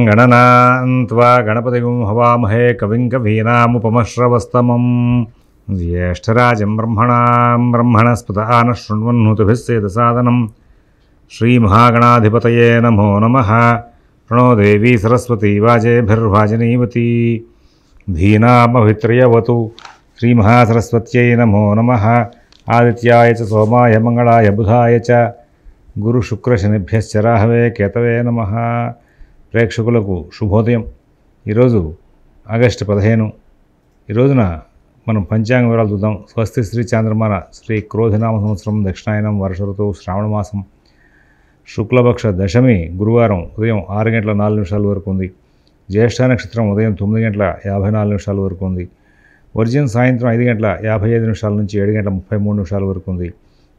गणनान्त्वा गणपतिगुं हवामहे कविं कवीनामुपमश्रवस्तमं ज्येष्ठराजं ब्रह्मणस्पत आनः शृण्वन्नोतिभिः सेदसादनं श्रीमहागणाधिपतये नमो नमः। प्रणो देवी सरस्वती वाजेभिर्वाजनीवती धीनामभित्रयवतु श्रीमहासरस्वत्यै नमो नमः। आदित्याय च सोमाय मंगलाय बुधाय च गुरुशुक्रशनिभ्यश्च राहवे केतवे नमः। ప్రేక్షకులకు శుభోదయం। ఈరోజు ఆగస్టు 15 ఈ రోజున మనం పంచాంగ వివరాలు చూద్దాం। స్వస్తి శ్రీ చాంద్రమాన శ్రీ క్రోధినామ సంవత్సరం దక్షిణాయనం వర్ష ఋతువు శ్రావణ మాసం శుక్లపక్ష దశమి గురువారం ఉదయం 6:04 వరకు ఉంది। జ్యేష్ఠ నక్షత్రం ఉదయం 9:54 వరకు ఉంది। వర్జ్యం సాయంత్రం 5:55 నుంచి 7:33 వరకు ఉంది।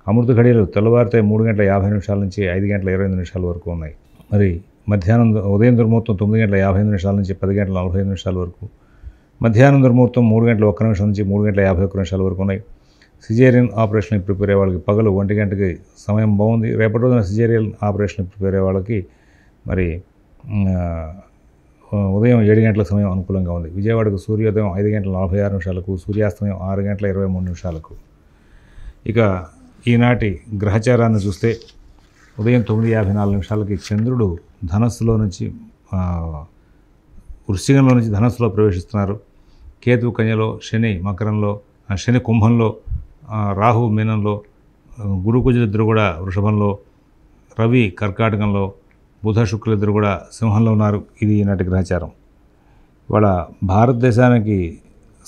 అమృత ఘడియలు తెల్లవారితే 3:50 నుంచి 5:25 వరకు ఉన్నాయి। మరి మధ్యాహ్నం ఉదయం దుర్ముహూర్తం 9:55 నుంచి 10:45 వరకు, మధ్యాహ్నం దుర్ముహూర్తం 3:01 నుంచి 3:51 వరకు ఉన్నాయి। సిజేరియన్ ఆపరేషన్కి ప్రిపేర్ అయ్యే వాళ్ళకి పగలు 1 గంటకి సమయం బాగుంది। రేపటి రోజున సిజేరియన్ ఆపరేషన్కి ప్రిపేర్ అయ్యే వాళ్ళకి మరి ఉదయం 7 గంటల సమయం అనుకూలంగా ఉంది। విజయవాడకు సూర్యోదయం 5:46 సూర్యాస్తమయం 6:23 ఇక ఈనాటి గ్రహచారాన్ని చూస్తే ఉదయం 9:54 చంద్రుడు ధనస్సులో నుంచి వృశ్చికంలో నుంచి ధనస్సులో ప్రవేశిస్తున్నారు। కేతు కన్యలో, శని మకరంలో, శని కుంభంలో, రాహు మీనంలో, గురుకుజులిద్దరు కూడా వృషభంలో, రవి కర్కాటకంలో, బుధ శుక్రులిద్దరు కూడా సింహంలో ఉన్నారు। ఇది ఈనాటి గ్రహచారం। ఇవాళ భారతదేశానికి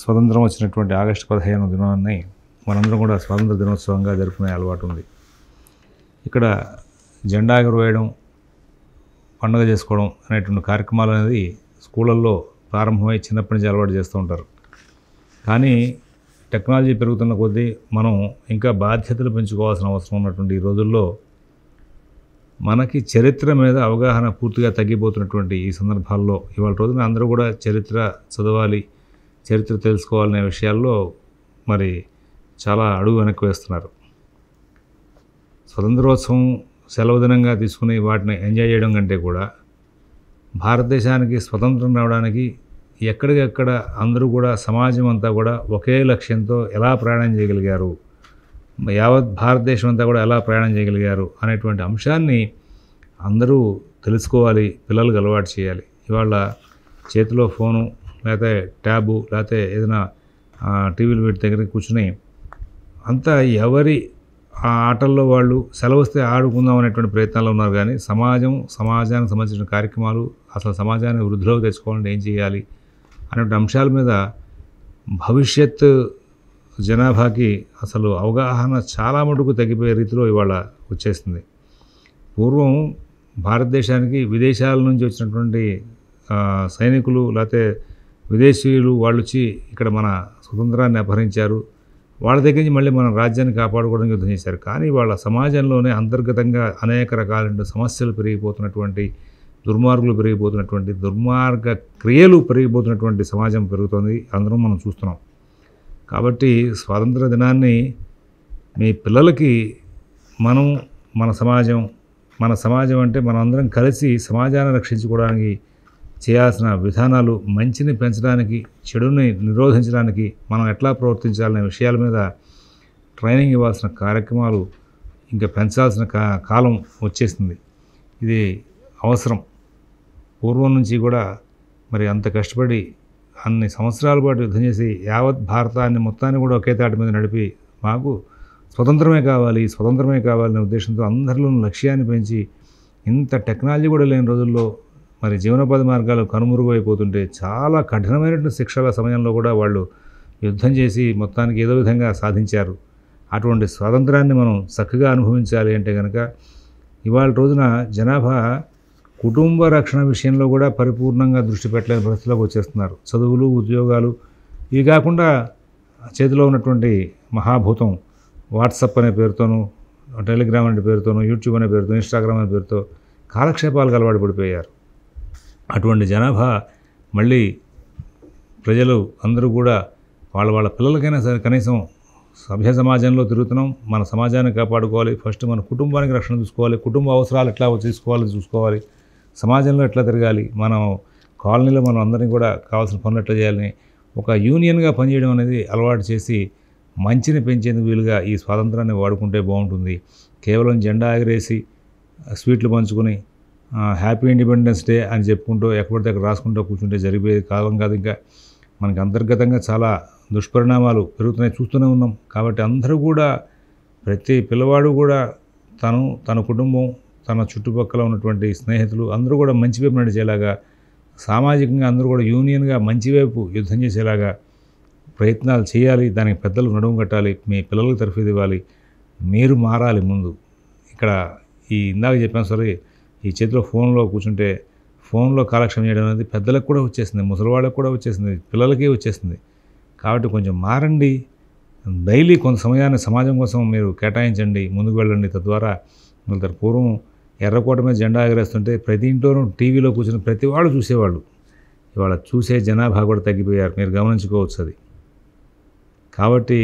స్వతంత్రం వచ్చినటువంటి ఆగస్టు 15 దినాన్ని మనందరం కూడా స్వాతంత్ర దినోత్సవంగా జరుపుకునే అలవాటు ఉంది। ఇక్కడ జెండా ఎగురవేయడం, పండుగ చేసుకోవడం అనేటువంటి కార్యక్రమాలు అనేది స్కూళ్ళల్లో ప్రారంభమై చిన్నప్పటి నుంచి అలవాటు చేస్తూ ఉంటారు। కానీ టెక్నాలజీ పెరుగుతున్న కొద్దీ మనం ఇంకా బాధ్యతలు పెంచుకోవాల్సిన అవసరం ఉన్నటువంటి ఈ రోజుల్లో మనకి చరిత్ర మీద అవగాహన పూర్తిగా తగ్గిపోతున్నటువంటి ఈ సందర్భాల్లో ఇవాళ రోజున అందరూ కూడా చరిత్ర చదవాలి, చరిత్ర తెలుసుకోవాలనే విషయాల్లో మరి చాలా అడుగు వెనక్కి వేస్తున్నారు। స్వతంత్రోత్సవం సెలవు దినంగా తీసుకుని వాటిని ఎంజాయ్ చేయడం కంటే కూడా భారతదేశానికి స్వతంత్రం రావడానికి ఎక్కడికెక్కడ అందరూ కూడా సమాజం అంతా కూడా ఒకే లక్ష్యంతో ఎలా ప్రయాణం చేయగలిగారు, యావత్ భారతదేశం అంతా కూడా ఎలా ప్రయాణం చేయగలిగారు అనేటువంటి అంశాన్ని అందరూ తెలుసుకోవాలి, పిల్లలకు అలవాటు చేయాలి। ఇవాళ చేతిలో ఫోను లేకపోతే ట్యాబు లేకపోతే ఏదైనా టీవీలు వీటి దగ్గరికి కూర్చుని అంతా ఎవరి ఆ ఆటల్లో వాళ్ళు సెలవు వస్తే ఆడుకుందాం అనేటువంటి ప్రయత్నాలు ఉన్నారు। కానీ సమాజానికి సంబంధించిన కార్యక్రమాలు, అసలు సమాజాన్ని వృద్ధిలోకి తెచ్చుకోవాలంటే ఏం చేయాలి అనేటువంటి అంశాల మీద భవిష్యత్ జనాభాకి అసలు అవగాహన చాలా మటుకు తగ్గిపోయే రీతిలో ఇవాళ వచ్చేస్తుంది। పూర్వం భారతదేశానికి విదేశాల నుంచి వచ్చినటువంటి సైనికులు లేకపోతే విదేశీయులు వాళ్ళు వచ్చి ఇక్కడ మన స్వతంత్రాన్ని అపహరించారు, వాళ్ళ దగ్గర నుంచి మళ్ళీ మన రాజ్యాన్ని కాపాడుకోవడానికి యుద్ధం చేశారు। కానీ వాళ్ళ సమాజంలోనే అంతర్గతంగా అనేక రకాలైన సమస్యలు పెరిగిపోతున్నటువంటి, దుర్మార్గులు పెరిగిపోతున్నటువంటి, దుర్మార్గ క్రియలు పెరిగిపోతున్నటువంటి సమాజం పెరుగుతుంది, అందరం మనం చూస్తున్నాం। కాబట్టి స్వాతంత్ర దినాన్ని మీ పిల్లలకి మన సమాజం అంటే మనం అందరం కలిసి సమాజాన్ని రక్షించుకోవడానికి చేయాల్సిన విధానాలు, మంచిని పెంచడానికి, చెడుని నిరోధించడానికి మనం ఎట్లా ప్రవర్తించాలనే విషయాల మీద ట్రైనింగ్ ఇవ్వాల్సిన కార్యక్రమాలు ఇంకా పెంచాల్సిన కాలం వచ్చేసింది। ఇది అవసరం। పూర్వం నుంచి కూడా మరి అంత కష్టపడి అన్ని సంవత్సరాల పాటు యుద్ధం చేసి యావత్ భారతాన్ని మొత్తాన్ని కూడా ఒకే తాటి మీద నడిపి మాకు స్వతంత్రమే కావాలనే ఉద్దేశంతో అందరిలోనూ లక్ష్యాన్ని పెంచి ఇంత టెక్నాలజీ కూడా లేని రోజుల్లో మరి జీవనోపాధి మార్గాలు కనుమరుగైపోతుంటే చాలా కఠినమైనటువంటి శిక్షల సమయంలో కూడా వాళ్ళు యుద్ధం చేసి మొత్తానికి ఏదో విధంగా సాధించారు। అటువంటి స్వాతంత్రాన్ని మనం చక్కగా అనుభవించాలి అంటే కనుక ఇవాళ రోజున జనాభా కుటుంబ రక్షణ విషయంలో కూడా పరిపూర్ణంగా దృష్టి పెట్టలేని పరిస్థితిలోకి వచ్చేస్తున్నారు। చదువులు, ఉద్యోగాలు ఇవి కాకుండా చేతిలో ఉన్నటువంటి మహాభూతం వాట్సాప్ అనే పేరుతోనూ, టెలిగ్రామ్ అనే పేరుతోనూ, యూట్యూబ్ అనే పేరుతో, ఇన్స్టాగ్రామ్ అనే పేరుతో కాలక్షేపాలకు అలవాటు పడిపోయారు। అటువంటి జనాభా మళ్ళీ ప్రజలు అందరూ కూడా వాళ్ళ పిల్లలకైనా సరే కనీసం సభ్య సమాజంలో తిరుగుతున్నాం, మన సమాజాన్ని కాపాడుకోవాలి, ఫస్ట్ మన కుటుంబానికి రక్షణ చూసుకోవాలి, కుటుంబ అవసరాలు ఎట్లా చూసుకోవాలి, సమాజంలో ఎట్లా తిరగాలి, మనం కాలనీలో మనం అందరినీ కూడా కావాల్సిన పనులు ఎట్లా చేయాలని ఒక యూనియన్గా పనిచేయడం అనేది అలవాటు చేసి మంచిని పెంచేందుకు వీలుగా ఈ స్వాతంత్రాన్ని వాడుకుంటే బాగుంటుంది. కేవలం జెండా ఎగరేసి స్వీట్లు పంచుకొని హ్యాపీ ఇండిపెండెన్స్ డే అని చెప్పుకుంటూ ఎక్కడితే అక్కడ రాసుకుంటూ కూర్చుంటే జరిగేది కాలం కాదు. ఇంకా మనకి అంతర్గతంగా చాలా దుష్పరిణామాలు పెరుగుతున్నాయి, చూస్తూనే ఉన్నాం. కాబట్టి అందరూ కూడా ప్రతి పిల్లవాడు కూడా తన కుటుంబం, తన చుట్టుపక్కల ఉన్నటువంటి స్నేహితులు అందరూ కూడా మంచి వైపు నడిచేలాగా, సామాజికంగా అందరూ కూడా యూనియన్గా మంచి వైపు యుద్ధం చేసేలాగా ప్రయత్నాలు చేయాలి. దానికి పెద్దలు నడుము కట్టాలి, మీ పిల్లలకు తర్ఫీదు ఇవ్వాలి, మీరు మారాలి ముందు. ఇక్కడ ఇందాక చెప్పాను సరే, ఈ చేతిలో ఫోన్లో కూర్చుంటే ఫోన్లో కాలక్షేపం చేయడం అనేది పెద్దలకు కూడా వచ్చేసింది, ముసలివాళ్ళకు కూడా వచ్చేసింది, పిల్లలకి వచ్చేసింది. కాబట్టి కొంచెం మారండి. డైలీ కొంత సమయాన్ని సమాజం కోసం మీరు కేటాయించండి, ముందుకు వెళ్ళండి. తద్వారా వెళ్తారు. పూర్వం ఎర్రకోట మీద జెండా ఎగరేస్తుంటే ప్రతి ఇంట్లోనూ టీవీలో కూర్చుని ప్రతి వాళ్ళు చూసేవాళ్ళు. ఇవాళ చూసే జనాభా కూడా తగ్గిపోయారు, మీరు గమనించుకోవచ్చు అది. కాబట్టి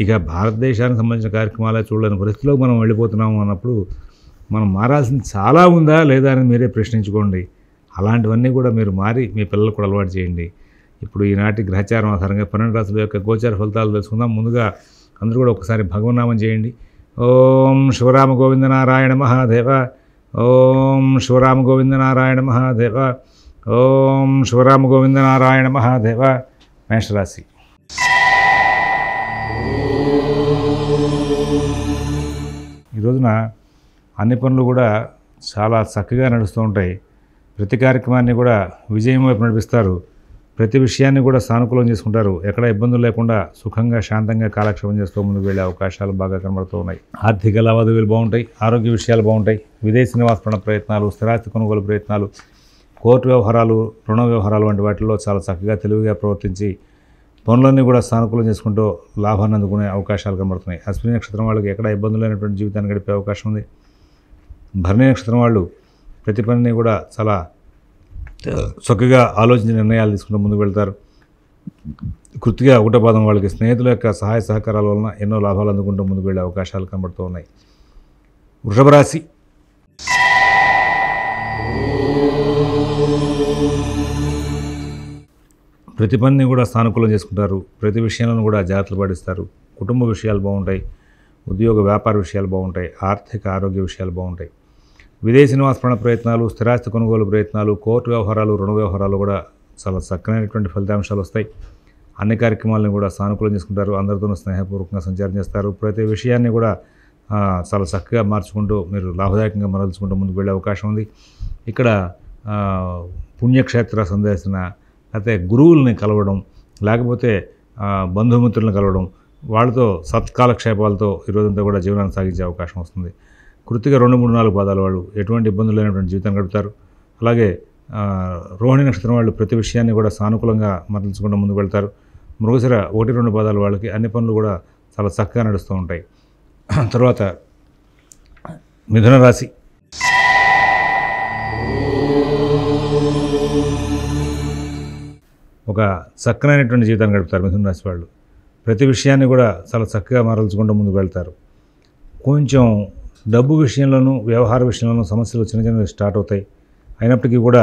ఇక భారతదేశానికి సంబంధించిన కార్యక్రమాలే చూడలేని పరిస్థితిలో మనం వెళ్ళిపోతున్నాము అన్నప్పుడు మనం మారాల్సింది చాలా ఉందా లేదా అని మీరే ప్రశ్నించుకోండి. అలాంటివన్నీ కూడా మీరు మారి మీ పిల్లలకు కూడా అలవాటు చేయండి. ఇప్పుడు ఈనాటి గ్రహచారం ఆధారంగా 12 రాశుల యొక్క గోచార ఫలితాలు తెలుసుకుందాం. ముందుగా అందరూ కూడా ఒకసారి భగవన్నామం చేయండి. ఓం శివరామ గోవింద నారాయణ మహాదేవ, ఓం శివరామ గోవింద నారాయణ మహాదేవ, ఓం శివరామ గోవింద నారాయణ మహాదేవ. మేషరాశి. ఈ రోజున అన్ని పనులు కూడా చాలా చక్కగా నడుస్తూ ఉంటాయి. ప్రతి కార్యక్రమాన్ని కూడా విజయం వైపు నడిపిస్తారు. ప్రతి విషయాన్ని కూడా సానుకూలం చేసుకుంటారు. ఎక్కడ ఇబ్బందులు లేకుండా సుఖంగా శాంతంగా కాలక్షేపం చేస్తూ ముందుకు వెళ్ళే అవకాశాలు బాగా కనబడుతూ ఉన్నాయి. ఆర్థిక లావాదేవీలు బాగుంటాయి, ఆరోగ్య విషయాలు బాగుంటాయి, విదేశీ నివాస ప్రయత్నాలు, స్థిరాస్తి కొనుగోలు ప్రయత్నాలు, కోర్టు వ్యవహారాలు, రుణ వ్యవహారాలు వంటి వాటిల్లో చాలా చక్కగా తెలివిగా ప్రవర్తించి పనులన్నీ కూడా సానుకూలం చేసుకుంటూ లాభాన్ని అందుకునే అవకాశాలు కనబడుతున్నాయి. అశ్విని నక్షత్రం వాళ్ళకి ఎక్కడ ఇబ్బందులు లేనటువంటి జీవితాన్ని గడిపే అవకాశం ఉంది. భరణి నక్షత్రం వాళ్ళు ప్రతి పనిని కూడా చాలా చక్కగా ఆలోచించి నిర్ణయాలు తీసుకుంటూ ముందుకు వెళ్తారు. కృతిగా ఒకటో పాదం వాళ్ళకి స్నేహితుల యొక్క సహాయ సహకారాల వలన ఎన్నో లాభాలు అందుకుంటూ ముందుకు వెళ్ళే అవకాశాలు కనబడుతూ ఉన్నాయి. వృషభ రాశి. ప్రతి పనిని కూడా సానుకూలం చేసుకుంటారు. ప్రతి విషయాలను కూడా జాగ్రత్తలు పాటిస్తారు. కుటుంబ విషయాలు బాగుంటాయి, ఉద్యోగ వ్యాపార విషయాలు బాగుంటాయి, ఆర్థిక ఆరోగ్య విషయాలు బాగుంటాయి. విదేశీ నివాస ప్రయత్నాలు, స్థిరాస్తి కొనుగోలు ప్రయత్నాలు, కోర్టు వ్యవహారాలు, రుణ వ్యవహారాలు కూడా చాలా చక్కనైనటువంటి ఫలితాంశాలు వస్తాయి. అన్ని కార్యక్రమాలను కూడా సానుకూలం చేసుకుంటారు. అందరితోనూ స్నేహపూర్వకంగా సంచారం చేస్తారు. ప్రతి విషయాన్ని కూడా చాలా చక్కగా మార్చుకుంటూ మీరు లాభదాయకంగా మరల్చుకుంటూ ముందుకు వెళ్ళే అవకాశం ఉంది. ఇక్కడ పుణ్యక్షేత్ర సందర్శన, లేకపోతే గురువుల్ని కలవడం, లేకపోతే బంధుమిత్రులను కలవడం, వాళ్ళతో సత్కాలక్షేపాలతో ఈరోజంతా కూడా జీవనాన్ని సాగించే అవకాశం వస్తుంది. కృతిగా 2, 3, 4 పాదాల వాళ్ళు ఎటువంటి ఇబ్బందులు లేనటువంటి జీవితం గడుపుతారు. అలాగే రోహిణి నక్షత్రం వాళ్ళు ప్రతి విషయాన్ని కూడా సానుకూలంగా మరల్చుకుంటూ ముందుకు వెళ్తారు. మృగశిర 1, 2 పాదాల వాళ్ళకి అన్ని పనులు కూడా చాలా చక్కగా నడుస్తూ ఉంటాయి. తర్వాత మిథున రాశి. ఒక చక్కనైనటువంటి జీవితాన్ని గడుపుతారు మిథున రాశి వాళ్ళు. ప్రతి విషయాన్ని కూడా చాలా చక్కగా మరల్చుకుంటూ ముందుకు వెళ్తారు. కొంచెం డబ్బు విషయంలోనూ వ్యవహార విషయంలోనూ సమస్యలు చిన్న చిన్నవి స్టార్ట్ అవుతాయి. అయినప్పటికీ కూడా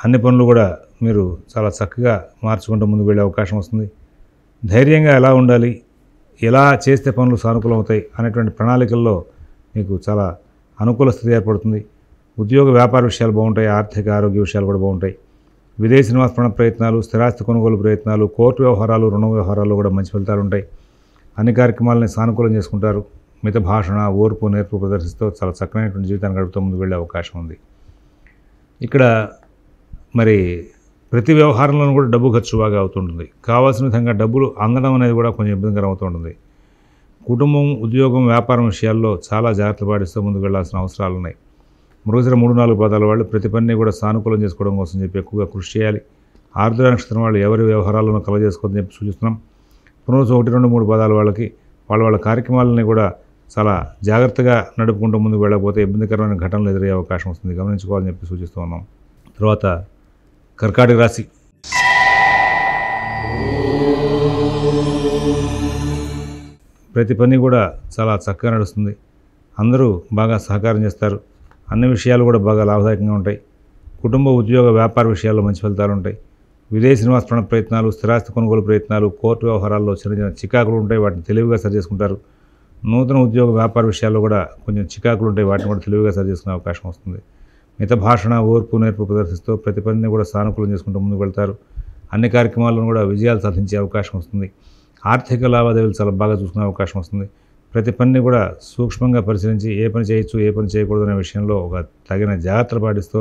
అన్ని పనులు కూడా మీరు చాలా చక్కగా మార్చుకుంటూ ముందుకు వెళ్ళే అవకాశం వస్తుంది. ధైర్యంగా ఎలా ఉండాలి, ఎలా చేస్తే పనులు సానుకూలం అవుతాయి అనేటువంటి ప్రణాళికల్లో మీకు చాలా అనుకూల స్థితి ఏర్పడుతుంది. ఉద్యోగ వ్యాపార విషయాలు బాగుంటాయి, ఆర్థిక ఆరోగ్య విషయాలు కూడా బాగుంటాయి. విదేశీ నివాస ప్రయత్నాలు, స్థిరాస్తి కొనుగోలు ప్రయత్నాలు, కోర్టు వ్యవహారాలు, రుణ వ్యవహారాలు కూడా మంచి ఫలితాలు ఉంటాయి. అన్ని కార్యక్రమాలని సానుకూలం చేసుకుంటారు. మిత భాషణ, ఓర్పు, నేర్పు ప్రదర్శిస్తూ చాలా చక్కనైనటువంటి జీవితాన్ని గడుపుతూ ముందుకు వెళ్ళే అవకాశం ఉంది. ఇక్కడ మరి ప్రతి వ్యవహారంలోనూ కూడా డబ్బు ఖర్చు బాగా అవుతుంటుంది. కావాల్సిన విధంగా డబ్బులు అందడం అనేది కూడా కొంచెం ఇబ్బందికరం అవుతుంటుంది. కుటుంబం, ఉద్యోగం, వ్యాపారం విషయాల్లో చాలా జాగ్రత్తలు పాటిస్తూ ముందుకు వెళ్లాల్సిన అవసరాలు ఉన్నాయి. మృగశిర 3, 4 పాదాల వాళ్ళు ప్రతి పనిని కూడా సానుకూలం చేసుకోవడం కోసం చెప్పి ఎక్కువగా కృషి చేయాలి. ఆర్ద్ర నక్షత్రం వాళ్ళు ఎవరి వ్యవహారాలను కలగజేసుకోవద్దని చెప్పి సూచిస్తున్నాం. పునరుసు 1, 2, 3 పాదాల వాళ్ళకి వాళ్ళ కార్యక్రమాలని కూడా చాలా జాగ్రత్తగా నడుపుకుంటూ ముందుకు వెళ్ళకపోతే ఇబ్బందికరమైన ఘటనలు ఎదురయ్యే అవకాశం వస్తుంది, గమనించుకోవాలని చెప్పి సూచిస్తూ ఉన్నాం. తర్వాత కర్కాటక రాశి. ప్రతి పని కూడా చాలా చక్కగా నడుస్తుంది. అందరూ బాగా సహకారం చేస్తారు. అన్ని విషయాలు కూడా బాగా లాభదాయకంగా ఉంటాయి. కుటుంబ ఉద్యోగ వ్యాపార విషయాల్లో మంచి ఫలితాలు ఉంటాయి. విదేశీ నివాస ప్రయత్నాలు, స్థిరాస్తి కొనుగోలు ప్రయత్నాలు, కోర్టు వ్యవహారాల్లో చిన్న చిన్న చికాకులు ఉంటాయి, వాటిని తెలివిగా సరి చేసుకుంటారు. నూతన ఉద్యోగ వ్యాపార విషయాల్లో కూడా కొంచెం చికాకులు ఉంటాయి, వాటిని కూడా తెలివిగా సరి చేసుకునే అవకాశం వస్తుంది. మిత భాషణ, ఓర్పు, నేర్పు ప్రదర్శిస్తూ ప్రతి పనిని కూడా సానుకూలం చేసుకుంటూ ముందుకు వెళ్తారు. అన్ని కార్యక్రమాలను కూడా విజయాలు సాధించే అవకాశం వస్తుంది. ఆర్థిక లావాదేవీలు చాలా బాగా చూసుకునే అవకాశం వస్తుంది. ప్రతి పనిని కూడా సూక్ష్మంగా పరిశీలించి ఏ పని చేయొచ్చు, ఏ పని చేయకూడదు అనే విషయంలో ఒక తగిన జాగ్రత్తలు పాటిస్తూ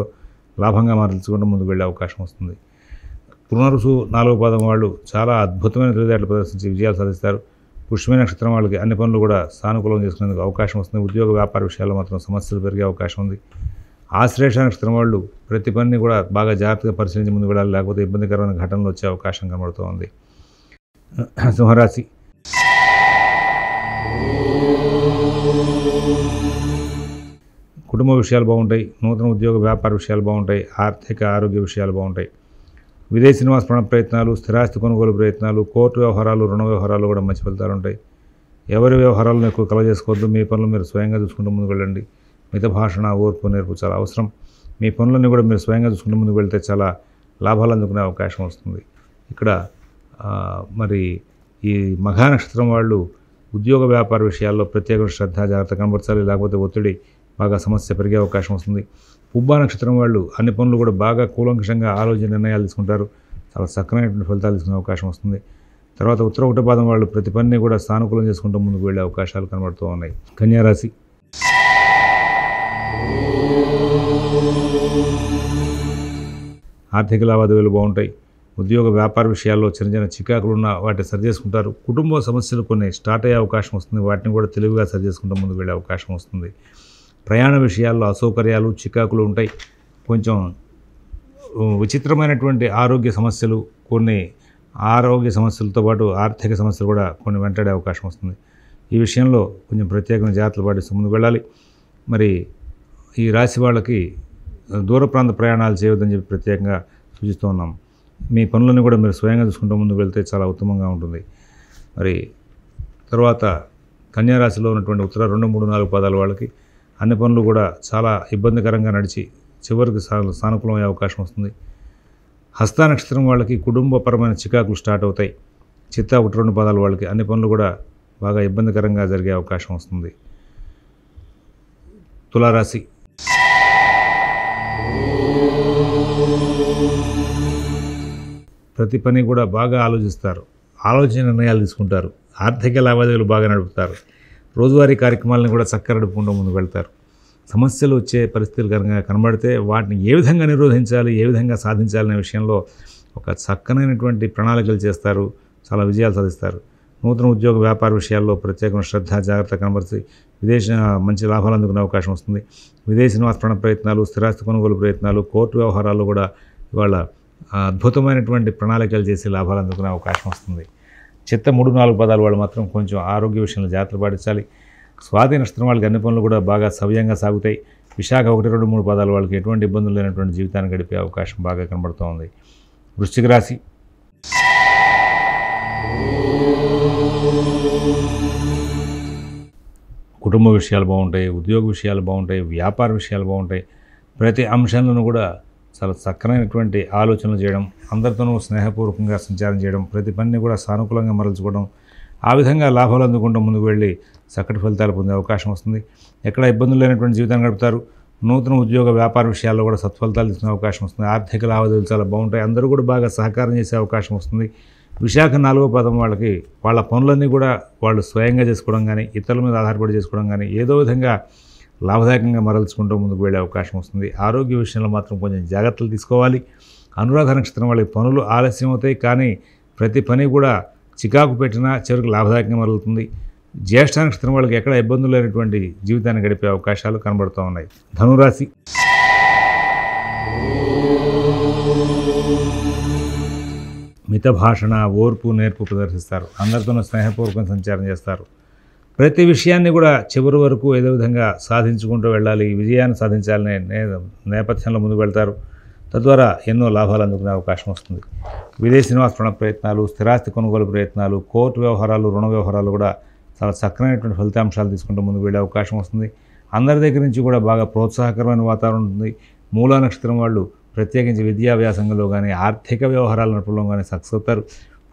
లాభంగా మార్చుకుంటూ ముందుకు వెళ్ళే అవకాశం వస్తుంది. పునరుసు 4వ పాదం వాళ్ళు చాలా అద్భుతమైన తెలివితేటలు ప్రదర్శించి విజయాలు సాధిస్తారు. పుష్యమి నక్షత్రం వాళ్ళకి అన్ని పనులు కూడా సానుకూలం చేసుకునేందుకు అవకాశం వస్తుంది. ఉద్యోగ వ్యాపార విషయాల్లో మాత్రం సమస్యలు పెరిగే అవకాశం ఉంది. ఆశ్లేష నక్షత్రం వాళ్ళు ప్రతి పనిని కూడా బాగా జాగ్రత్తగా పరిశీలించి ముందుకు వెళ్ళాలి, లేకపోతే ఇబ్బందికరమైన ఘటనలు వచ్చే అవకాశం కనబడుతూ ఉంది. సింహరాశి. కుటుంబ విషయాలు బాగుంటాయి. నూతన ఉద్యోగ వ్యాపార విషయాలు బాగుంటాయి. ఆర్థిక ఆరోగ్య విషయాలు బాగుంటాయి. విదేశీ నివాస ప్రయత్నాలు, స్థిరాస్తి కొనుగోలు ప్రయత్నాలు, కోర్టు వ్యవహారాలు, రుణ వ్యవహారాలు కూడా మంచి ఫలితాలు ఉంటాయి. ఎవరి వ్యవహారాలను ఎక్కువ కలగజేసుకోవద్దు. మీ పనులు మీరు స్వయంగా చూసుకుంటూ ముందుకు వెళ్ళండి. మిత భాషణ, ఓర్పు, నేర్పు చాలా అవసరం. మీ పనులన్నీ కూడా మీరు స్వయంగా చూసుకుంటూ ముందుకు వెళ్తే చాలా లాభాలు అందుకునే అవకాశం వస్తుంది. ఇక్కడ మరి ఈ మఘా నక్షత్రం వాళ్ళు ఉద్యోగ వ్యాపార విషయాల్లో ప్రత్యేక శ్రద్ధ, జాగ్రత్త కనబరచాలి, లేకపోతే ఒత్తిడి బాగా సమస్య పెరిగే అవకాశం వస్తుంది. పుబ్బా నక్షత్రం వాళ్ళు అన్ని పనులు కూడా బాగా కూలంకషంగా ఆలోచన నిర్ణయాలు తీసుకుంటారు, చాలా చక్కనైనటువంటి ఫలితాలు తీసుకునే అవకాశం వస్తుంది. తర్వాత ఉత్తర 1వ పాదం వాళ్ళు ప్రతి పనిని కూడా సానుకూలం చేసుకుంటూ ముందుకు వెళ్ళే అవకాశాలు కనబడుతూ ఉన్నాయి. కన్యారాశి. ఆర్థిక లావాదేవీలు బాగుంటాయి. ఉద్యోగ వ్యాపార విషయాల్లో చిన్న చిన్న చికాకులు ఉన్న వాటిని సరి చేసుకుంటారు. కుటుంబ సమస్యలు కొన్ని స్టార్ట్ అయ్యే అవకాశం వస్తుంది, వాటిని కూడా తెలివిగా సరి చేసుకుంటూ ముందుకు వెళ్ళే అవకాశం వస్తుంది. ప్రయాణ విషయాల్లో అసౌకర్యాలు, చికాకులు ఉంటాయి. కొంచెం విచిత్రమైనటువంటి ఆరోగ్య సమస్యలు, కొన్ని ఆరోగ్య సమస్యలతో పాటు ఆర్థిక సమస్యలు కూడా కొన్ని వెంటాడే అవకాశం వస్తుంది. ఈ విషయంలో కొంచెం ప్రత్యేకమైన జాగ్రత్తలు పాటిస్తూ ముందుకు వెళ్ళాలి. మరి ఈ రాశి వాళ్ళకి దూర ప్రాంత ప్రయాణాలు చేయవద్దని చెప్పి ప్రత్యేకంగా సూచిస్తూ ఉన్నాం. మీ పనులను కూడా మీరు స్వయంగా చూసుకుంటూ ముందుకు వెళ్తే చాలా ఉత్తమంగా ఉంటుంది. మరి తర్వాత కన్యారాశిలో ఉన్నటువంటి ఉత్తర 2, 3, 4 పాదాల వాళ్ళకి అన్ని పనులు కూడా చాలా ఇబ్బందికరంగా నడిచి చివరికి సానుకూలమయ్యే అవకాశం వస్తుంది. హస్త నక్షత్రం వాళ్ళకి కుటుంబపరమైన చికాకులు స్టార్ట్ అవుతాయి. చిత్త 1, 2 పాదాల వాళ్ళకి అన్ని పనులు కూడా బాగా ఇబ్బందికరంగా జరిగే అవకాశం వస్తుంది. తులారాశి. ప్రతి పని కూడా బాగా ఆలోచిస్తారు, ఆలోచన నిర్ణయాలు తీసుకుంటారు. ఆర్థిక లావాదేవీలు బాగా నడుపుతారు. రోజువారీ కార్యక్రమాలను కూడా చక్కగా నడుపుకుంటూ ముందుకు వెళ్తారు. సమస్యలు వచ్చే పరిస్థితులు కనుక కనబడితే వాటిని ఏ విధంగా నిరోధించాలి, ఏ విధంగా సాధించాలనే విషయంలో ఒక చక్కనైనటువంటి ప్రణాళికలు చేస్తారు, చాలా విజయాలు సాధిస్తారు. నూతన ఉద్యోగ వ్యాపార విషయాల్లో ప్రత్యేకమైన శ్రద్ధ, జాగ్రత్త కనబరిచి మంచి లాభాలు అందుకునే అవకాశం వస్తుంది. విదేశీ నివాస ప్రయత్నాలు, స్థిరాస్తి కొనుగోలు ప్రయత్నాలు, కోర్టు వ్యవహారాల్లో కూడా ఇవాళ అద్భుతమైనటువంటి ప్రణాళికలు చేసి లాభాలు అందుకునే అవకాశం వస్తుంది. చిత్త 3, 4 పదాల వాళ్ళు మాత్రం కొంచెం ఆరోగ్య విషయంలో జాగ్రత్తలు పాటించాలి. స్వాతి నక్షత్రం వాళ్ళకి అన్ని పనులు కూడా బాగా సవ్యంగా సాగుతాయి. విశాఖ 1, 2, 3 పదాల వాళ్ళకి ఎటువంటి ఇబ్బందులు లేనటువంటి జీవితాన్ని గడిపే అవకాశం బాగా కనబడుతూ ఉంది. వృశ్చిక రాశి. కుటుంబ విషయాలు బాగుంటాయి, ఉద్యోగ విషయాలు బాగుంటాయి, వ్యాపార విషయాలు బాగుంటాయి. ప్రతి అంశంలోనూ కూడా చాలా చక్కనైనటువంటి ఆలోచనలు చేయడం, అందరితోనూ స్నేహపూర్వకంగా సంచారం చేయడం, ప్రతి పనిని కూడా సానుకూలంగా మరల్చుకోవడం, ఆ విధంగా లాభాలు అందుకుంటూ ముందుకు వెళ్ళి చక్కటి ఫలితాలు పొందే అవకాశం వస్తుంది. ఎక్కడ ఇబ్బందులు లేనటువంటి జీవితాన్ని గడుపుతారు. నూతన ఉద్యోగ వ్యాపార విషయాల్లో కూడా సత్ఫలితాలు తీసుకునే అవకాశం వస్తుంది. ఆర్థిక లావాదేవీలు చాలా బాగుంటాయి. అందరూ కూడా బాగా సహకారం చేసే అవకాశం వస్తుంది. విశాఖ 4వ పాదం వాళ్ళకి వాళ్ళ పనులన్నీ కూడా వాళ్ళు స్వయంగా చేసుకోవడం కానీ, ఇతరుల మీద ఆధారపడి చేసుకోవడం కానీ, ఏదో విధంగా లాభదాయకంగా మరల్చుకుంటూ ముందుకు వెళ్ళే అవకాశం వస్తుంది. ఆరోగ్య విషయంలో మాత్రం కొంచెం జాగ్రత్తలు తీసుకోవాలి. అనురాధ నక్షత్రం వాళ్ళకి పనులు ఆలస్యం అవుతాయి, కానీ ప్రతి పని కూడా చికాకు పెట్టినా చివరికి లాభదాయకంగా మరలుతుంది. జ్యేష్ఠ నక్షత్రం వాళ్ళకి ఎక్కడ ఇబ్బందులు లేనటువంటి జీవితాన్ని గడిపే అవకాశాలు కనబడుతూ ఉన్నాయి. ధనురాశి. మిత భాషణ, ఓర్పు, నేర్పు ప్రదర్శిస్తారు. అందరితోనూ స్నేహపూర్వకంగా సంచారం చేస్తారు. ప్రతి విషయాన్ని కూడా చివరి వరకు ఏదో విధంగా సాధించుకుంటూ వెళ్ళాలి, విజయాన్ని సాధించాలనే నేపథ్యంలో ముందుకు వెళ్తారు. తద్వారా ఎన్నో లాభాలు అందుకునే అవకాశం వస్తుంది. విదేశీ నివాస ప్రయత్నాలు, స్థిరాస్తి కొనుగోలు ప్రయత్నాలు, కోర్టు వ్యవహారాలు, రుణ వ్యవహారాలు కూడా చాలా చక్కనైనటువంటి ఫలితాంశాలు తీసుకుంటూ ముందుకు వెళ్ళే అవకాశం వస్తుంది. అందరి దగ్గర నుంచి కూడా బాగా ప్రోత్సాహకరమైన వాతావరణం ఉంటుంది. మూలా నక్షత్రం వాళ్ళు ప్రత్యేకించి విద్యా వ్యాసంగంలో కానీ ఆర్థిక వ్యవహారాల నడపడంలో కానీ సక్సెస్ అవుతారు.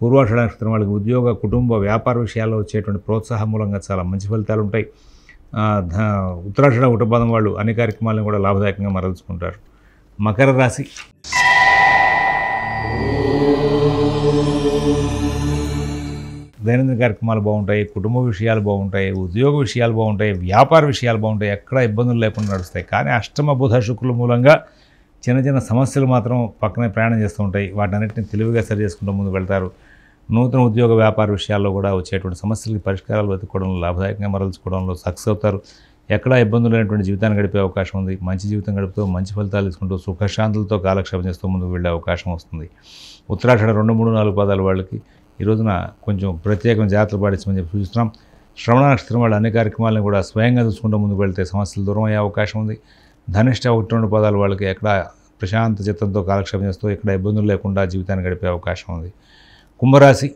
పూర్వాషాఢ నక్షత్రం వాళ్ళకి ఉద్యోగ కుటుంబ వ్యాపార విషయాల్లో వచ్చేటువంటి ప్రోత్సాహం మూలంగా చాలా మంచి ఫలితాలు ఉంటాయి. ఉత్తరాషాఢ ఉటపాదం వాళ్ళు అన్ని కార్యక్రమాలను కూడా లాభదాయకంగా మరల్చుకుంటారు. మకర రాశి దైనందిన కార్యక్రమాలు బాగుంటాయి, కుటుంబ విషయాలు బాగుంటాయి, ఉద్యోగ విషయాలు బాగుంటాయి, వ్యాపార విషయాలు బాగుంటాయి, ఎక్కడ ఇబ్బందులు లేకుండా నడుస్తాయి. కానీ అష్టమ బుధ శుక్రుల మూలంగా చిన్న చిన్న సమస్యలు మాత్రం పక్కనే ప్రయాణం చేస్తూ ఉంటాయి. వాటన్నిటిని తెలివిగా సరి చేసుకుంటూ ముందు వెళ్తారు. నూతన ఉద్యోగ వ్యాపార విషయాల్లో కూడా వచ్చేటువంటి సమస్యలకి పరిష్కారాలు వెతుక్కోవడంలో లాభదాయకంగా మరల్చుకోవడంలో సక్సెస్ అవుతారు. ఎక్కడా ఇబ్బందులు లేనటువంటి జీవితాన్ని గడిపే అవకాశం ఉంది. మంచి జీవితం గడుపుతూ మంచి ఫలితాలు తీసుకుంటూ సుఖశాంతులతో కాలక్షేపం చేస్తూ ముందుకు వెళ్ళే అవకాశం వస్తుంది. ఉత్తరాషాఢ 2, 3, 4 పాదాల వాళ్ళకి ఈ రోజున కొంచెం ప్రత్యేకమైన జాగ్రత్తలు పాటించమని చెప్పి సూచిస్తున్నాం. శ్రవణ నక్షత్రం వాళ్ళు అన్ని కార్యక్రమాలను కూడా స్వయంగా చూసుకుంటూ ముందుకు వెళ్తే సమస్యలు దూరం అయ్యే అవకాశం ఉంది. ధనిష్ట 1, 2 పాదాల వాళ్ళకి ఎక్కడ ప్రశాంత చిత్తంతో కాలక్షేపం చేస్తూ ఎక్కడ ఇబ్బందులు లేకుండా జీవితాన్ని గడిపే అవకాశం ఉంది. కుంభరాశి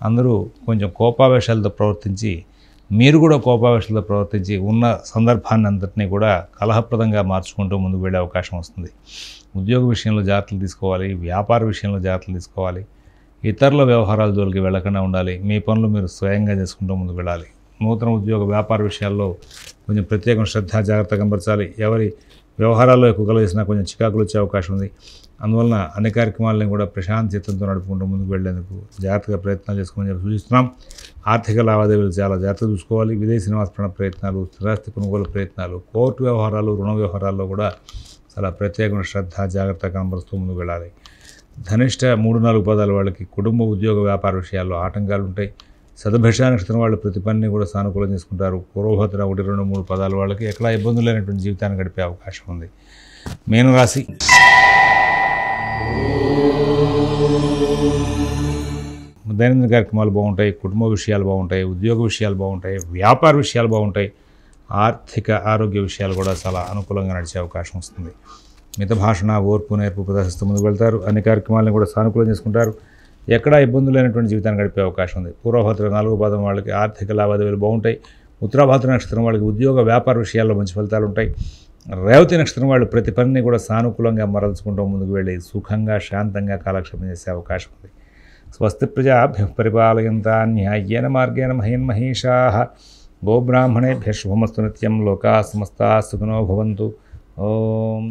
అందరూ కొంచెం కోపావేశాలతో ప్రవర్తించి, మీరు కూడా కోపావేశాలతో ప్రవర్తించి ఉన్న సందర్భాన్ని అంతటినీ కూడా కలహప్రదంగా మార్చుకుంటూ ముందుకు వెళ్ళే అవకాశం వస్తుంది. ఉద్యోగ విషయంలో జాగ్రత్తలు తీసుకోవాలి, వ్యాపార విషయంలో జాగ్రత్తలు తీసుకోవాలి, ఇతరుల వ్యవహారాల జోలికి వెళ్ళకుండా ఉండాలి. మీ పనులు మీరు స్వయంగా చేసుకుంటూ ముందుకు వెళ్ళాలి. నూతన ఉద్యోగ వ్యాపార విషయాల్లో కొంచెం ప్రత్యేకం శ్రద్ధ జాగ్రత్త కనబరచాలి. ఎవరి వ్యవహారాల్లో ఎక్కువ కలిసినా కొంచెం చికాకులు వచ్చే అవకాశం ఉంది. అందువలన అన్ని కార్యక్రమాలను కూడా ప్రశాంత చిత్తంతో నడుపుకుంటూ ముందుకు వెళ్లేందుకు జాగ్రత్తగా ప్రయత్నాలు చేసుకోమని చెప్పి సూచిస్తున్నాం. ఆర్థిక లావాదేవీలు చాలా జాగ్రత్తగా చూసుకోవాలి. విదేశీ నివాస ప్రయత్నాలు, స్థిరాస్తి కొనుగోలు ప్రయత్నాలు, కోర్టు వ్యవహారాలు, రుణ వ్యవహారాల్లో కూడా చాలా ప్రత్యేకమైన శ్రద్ధ జాగ్రత్త కనబరుస్తూ ముందుకు వెళ్ళాలి. ధనిష్ట 3, 4 పాదాల వాళ్ళకి కుటుంబ ఉద్యోగ వ్యాపార విషయాల్లో ఆటంకాలు ఉంటాయి. శతభిష నక్షత్రం వాళ్ళు ప్రతి పనిని కూడా సానుకూలం చేసుకుంటారు. పూర్వభద్ర 1, 2, 3 పదాల వాళ్ళకి ఎక్కడా ఇబ్బందులు లేనటువంటి జీవితాన్ని గడిపే అవకాశం ఉంది. మీనరాశి దైనందిన కార్యక్రమాలు బాగుంటాయి, కుటుంబ విషయాలు బాగుంటాయి, ఉద్యోగ విషయాలు బాగుంటాయి, వ్యాపార విషయాలు బాగుంటాయి, ఆర్థిక ఆరోగ్య విషయాలు కూడా చాలా అనుకూలంగా నడిచే అవకాశం వస్తుంది. మిత భాషణ, ఓర్పు, నేర్పు ప్రదర్శిస్తూ ముందుకు వెళ్తారు. అన్ని కార్యక్రమాలను కూడా సానుకూలం చేసుకుంటారు. ఎక్కడా ఇబ్బందులు లేనటువంటి జీవితాన్ని గడిపే అవకాశం ఉంది. పూర్వభద్ర 4 పాదం వాళ్ళకి ఆర్థిక లావాదేవీలు బాగుంటాయి. ఉత్తరాభద్ర నక్షత్రం వాళ్ళకి ఉద్యోగ వ్యాపార విషయాల్లో మంచి ఫలితాలు ఉంటాయి. రేవతి నక్షత్రం వాళ్ళు ప్రతి పనిని కూడా సానుకూలంగా మరల్చుకుంటూ ముందుకు వెళ్ళి సుఖంగా శాంతంగా కాలక్షేపం చేసే అవకాశం ఉంది. స్వస్తి ప్రజాభ్యః పరిపాలయంతాం న్యాయేన మార్గేణ మహీన్ మహీషాః గోబ్రాహ్మణేభ్యः శుభమస్తు నిత్యం. లోకాః సమస్తాః సుఖినో భవంతు. ఓం